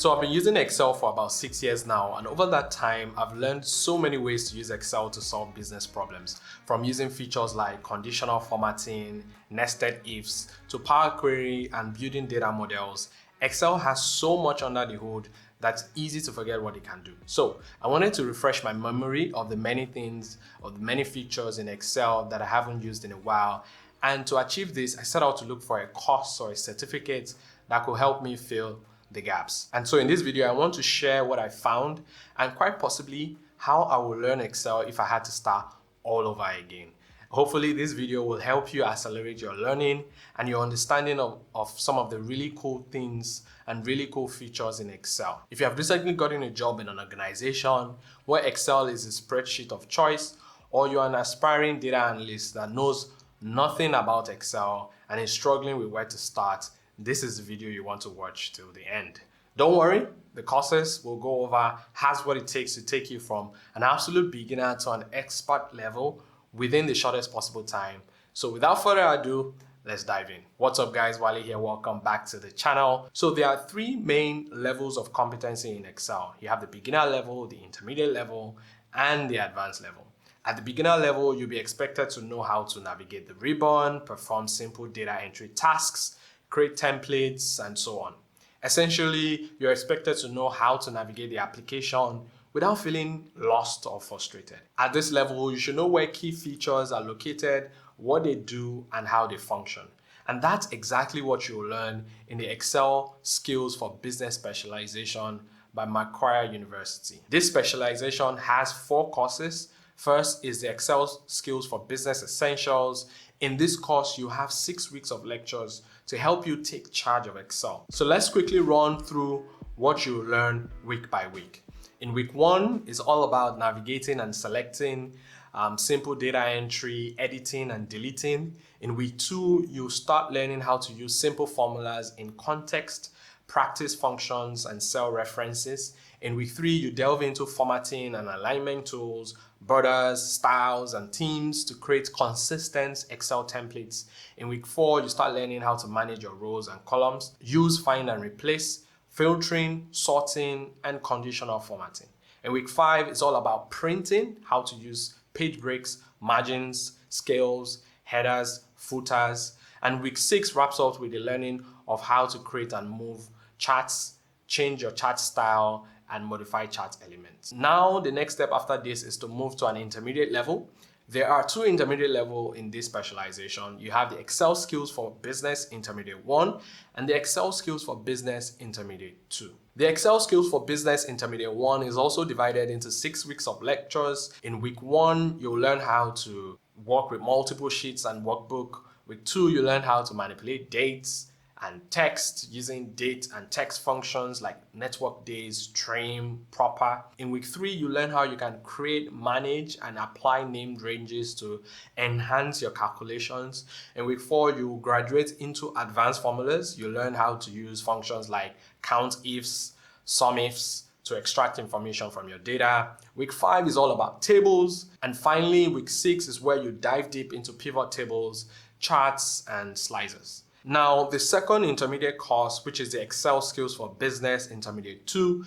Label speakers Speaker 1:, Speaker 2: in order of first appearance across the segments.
Speaker 1: So I've been using Excel for about 6 years now, and over that time, I've learned so many ways to use Excel to solve business problems, from using features like conditional formatting, nested ifs, to Power Query and building data models. Excel has so much under the hood that's easy to forget what it can do. So I wanted to refresh my memory of the many things, of the many features in Excel that I haven't used in a while. And to achieve this, I set out to look for a course or a certificate that could help me fill the gaps. And so in this video, I want to share what I found and quite possibly how I will learn Excel if I had to start all over again. Hopefully this video will help you accelerate your learning and your understanding of some of the really cool things and really cool features in Excel. If you have recently gotten a job in an organization where Excel is a spreadsheet of choice, or you're an aspiring data analyst that knows nothing about Excel and is struggling with where to start, this is the video you want to watch till the end. Don't worry, the courses we'll go over has what it takes to take you from an absolute beginner to an expert level within the shortest possible time. So without further ado, let's dive in. What's up guys, Wale here, welcome back to the channel. So there are three main levels of competency in Excel. You have the beginner level, the intermediate level, and the advanced level. At the beginner level, you'll be expected to know how to navigate the ribbon, perform simple data entry tasks, create templates, and so on. Essentially, you're expected to know how to navigate the application without feeling lost or frustrated. At this level, you should know where key features are located, what they do, and how they function. And that's exactly what you'll learn in the Excel Skills for Business Specialization by Macquarie University. This specialization has 4 courses. First is the Excel Skills for Business Essentials. In this course, you have 6 weeks of lectures to help you take charge of Excel. So let's quickly run through what you learn week by week. In week 1 is all about navigating and selecting, simple data entry, editing and deleting. In week 2, you start learning how to use simple formulas in context, practice functions and cell references. In week 3, you delve into formatting and alignment tools, borders, styles, and themes to create consistent Excel templates. In week 4, you start learning how to manage your rows and columns, use find and replace, filtering, sorting, and conditional formatting. In week 5, it's all about printing, how to use page breaks, margins, scales, headers, footers. And week 6 wraps up with the learning of how to create and move charts, change your chart style, and modify chart elements. Now, the next step after this is to move to an intermediate level. There are 2 intermediate levels in this specialization. You have the Excel Skills for Business Intermediate 1 and the Excel Skills for Business Intermediate 2. The Excel Skills for Business Intermediate 1 is also divided into 6 weeks of lectures. In week 1, you'll learn how to work with multiple sheets and workbook. Week 2, you learn how to manipulate dates and text using date and text functions like network days, trim, proper. In week 3, you learn how you can create, manage, and apply named ranges to enhance your calculations. In week 4, you graduate into advanced formulas. You learn how to use functions like count ifs, sum ifs, to extract information from your data. Week 5 is all about tables. And finally, week 6 is where you dive deep into pivot tables, charts, and slicers. Now, the second intermediate course, which is the Excel Skills for Business Intermediate 2,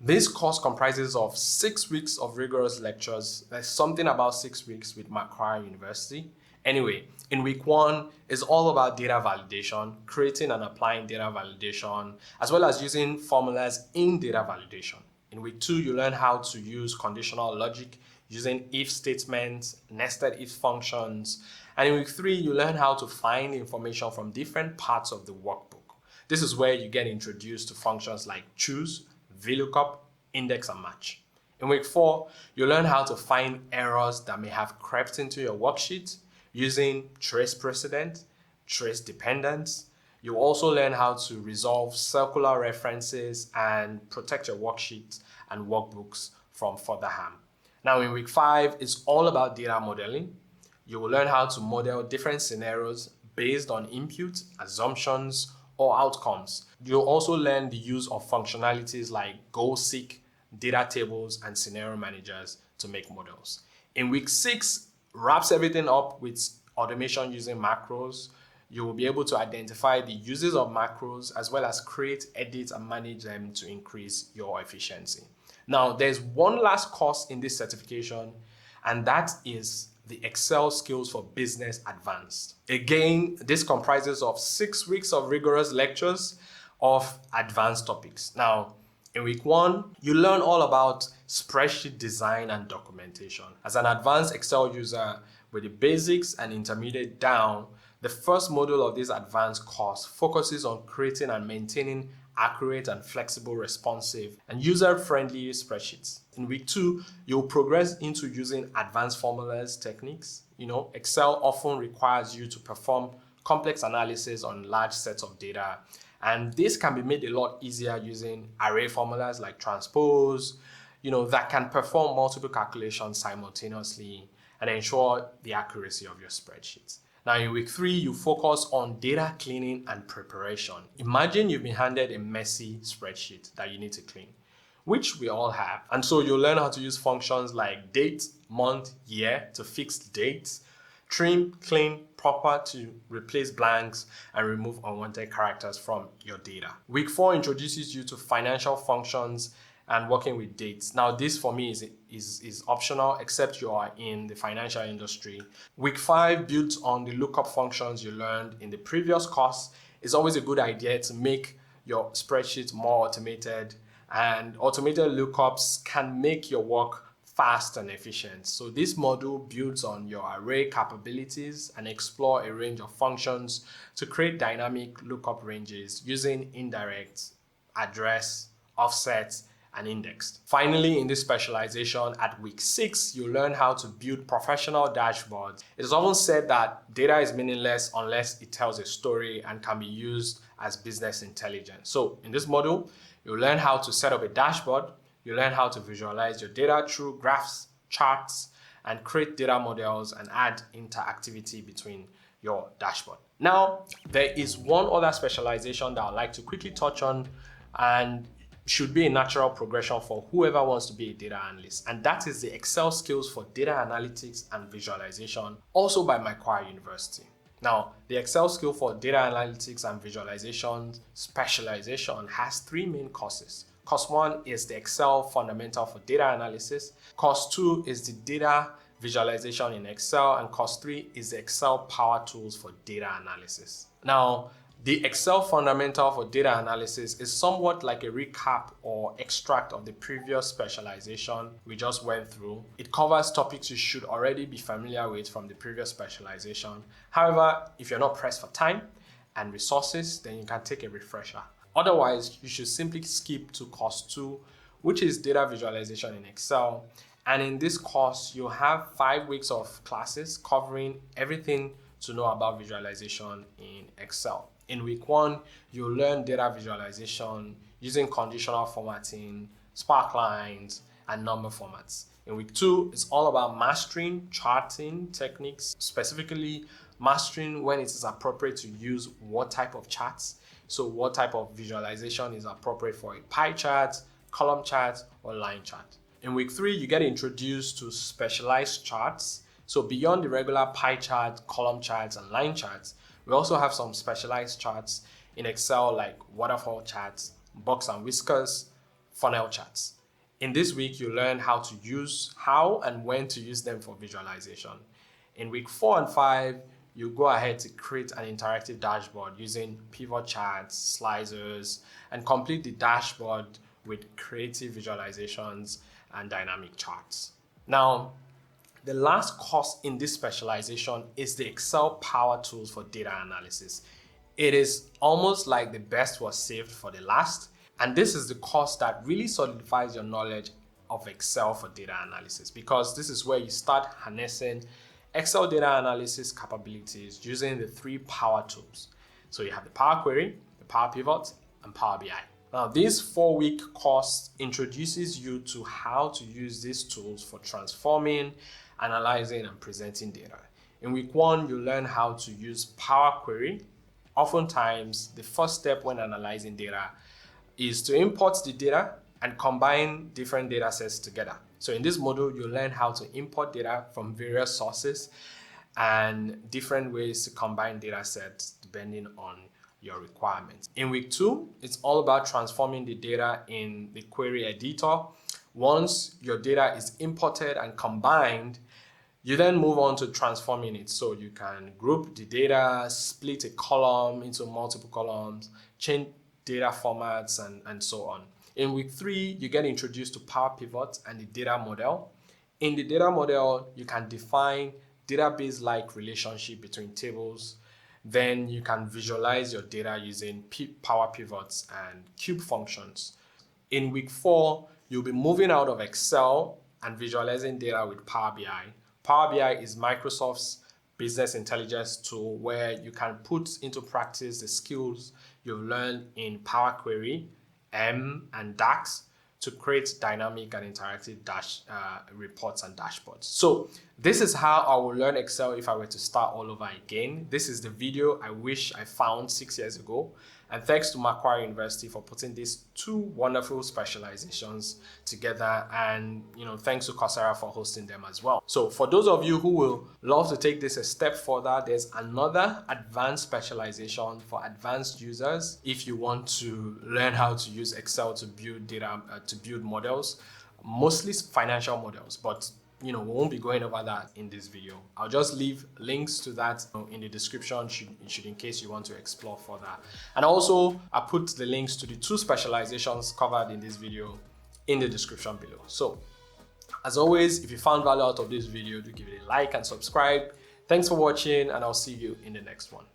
Speaker 1: this course comprises of 6 weeks of rigorous lectures. There's something about 6 weeks with Macquarie University. Anyway, in week 1 is all about data validation, creating and applying data validation, as well as using formulas in data validation. In week 2, you learn how to use conditional logic using if statements, nested if functions. And in week 3, you learn how to find information from different parts of the workbook. This is where you get introduced to functions like choose, VLOOKUP, index, and match. In week 4, you learn how to find errors that may have crept into your worksheet using trace precedent, trace dependence. You also learn how to resolve circular references and protect your worksheets and workbooks from further harm. Now in week 5, it's all about data modeling. You will learn how to model different scenarios based on input, assumptions, or outcomes. You'll also learn the use of functionalities like goal-seek, data tables, and scenario managers to make models. In week 6, wraps everything up with automation using macros. you will be able to identify the uses of macros as well as create, edit, and manage them to increase your efficiency. Now, there's one last course in this certification, and that is the Excel Skills for Business Advanced. Again, this comprises of 6 weeks of rigorous lectures of advanced topics. Now, in week 1, you learn all about spreadsheet design and documentation. As an advanced Excel user with the basics and intermediate down, the first module of this advanced course focuses on creating and maintaining accurate and flexible, responsive, and user-friendly spreadsheets. In week 2, you'll progress into using advanced formulas, techniques. Excel often requires you to perform complex analysis on large sets of data, and this can be made a lot easier using array formulas like transpose, that can perform multiple calculations simultaneously and ensure the accuracy of your spreadsheets. Now, in week 3, you focus on data cleaning and preparation. Imagine you've been handed a messy spreadsheet that you need to clean, which we all have. And so you'll learn how to use functions like date, month, year to fix dates, trim, clean, proper to replace blanks and remove unwanted characters from your data. Week 4 introduces you to financial functions and working with dates. Now, this for me is optional except you are in the financial industry. Week 5 builds on the lookup functions you learned in the previous course. It's always a good idea to make your spreadsheet more automated, and automated lookups can make your work fast and efficient. So this module builds on your array capabilities and explore a range of functions to create dynamic lookup ranges using indirect, address, offset, and indexed. Finally, in this specialization at week 6, you learn how to build professional dashboards. It is often said that data is meaningless unless it tells a story and can be used as business intelligence. So in this module, you learn how to set up a dashboard, you learn how to visualize your data through graphs, charts, and create data models and add interactivity between your dashboard. Now, there is one other specialization that I'd like to quickly touch on, and should be a natural progression for whoever wants to be a data analyst, and that is the Excel Skills for Data Analytics and Visualization, also by Macquarie University. Now, the Excel Skill for Data Analytics and Visualization specialization has 3 main courses. Course 1 is the Excel Fundamental for Data Analysis. Course 2 is the Data Visualization in Excel, and course 3 is the Excel Power Tools for Data Analysis. Now, the Excel Fundamental for Data Analysis is somewhat like a recap or extract of the previous specialization we just went through. It covers topics you should already be familiar with from the previous specialization. However, if you're not pressed for time and resources, then you can take a refresher. Otherwise, you should simply skip to course 2, which is Data Visualization in Excel. And in this course, you have 5 weeks of classes covering everything to know about visualization in Excel. In week 1, you'll learn data visualization using conditional formatting, spark lines, and number formats. In week 2, it's all about mastering charting techniques, specifically mastering when it is appropriate to use what type of charts. So what type of visualization is appropriate for a pie chart, column chart, or line chart. In week 3, you get introduced to specialized charts. So beyond the regular pie chart, column charts, and line charts, we also have some specialized charts in Excel like waterfall charts, box and whiskers, funnel charts. In this week, you learn how and when to use them for visualization. In week 4 and 5, you go ahead to create an interactive dashboard using pivot charts, slicers, and complete the dashboard with creative visualizations and dynamic charts. Now, the last course in this specialization is the Excel Power Tools for Data Analysis. It is almost like the best was saved for the last, and this is the course that really solidifies your knowledge of Excel for data analysis, because this is where you start harnessing Excel data analysis capabilities using the 3 power tools. So you have the Power Query, the Power Pivot, and Power BI. Now, this 4-week course introduces you to how to use these tools for transforming, analyzing, and presenting data. In week 1, you learn how to use Power Query. Oftentimes, the first step when analyzing data is to import the data and combine different data sets together. So in this module, you learn how to import data from various sources and different ways to combine data sets depending on your requirements. In week 2, it's all about transforming the data in the query editor. Once your data is imported and combined, you then move on to transforming it. So you can group the data, split a column into multiple columns, change data formats, and so on. In week 3, you get introduced to Power Pivot and the data model. In the data model, you can define database-like relationship between tables. Then you can visualize your data using Power Pivots and Cube functions. In week 4, you'll be moving out of Excel and visualizing data with Power BI. Power BI is Microsoft's business intelligence tool where you can put into practice the skills you've learned in Power Query, M, and DAX to create dynamic and interactive reports and dashboards. So this is how I will learn Excel if I were to start all over again. This is the video I wish I found 6 years ago. And thanks to Macquarie University for putting these 2 wonderful specializations together. And thanks to Coursera for hosting them as well. So for those of you who will love to take this a step further, there's another advanced specialization for advanced users. If you want to learn how to use Excel to build data, to build models, mostly financial models, but we won't be going over that in this video. I'll just leave links to that in the description should in case you want to explore further. And also, I put the links to the 2 specializations covered in this video in the description below. So, as always, if you found value out of this video, do give it a like and subscribe. Thanks for watching, and I'll see you in the next one.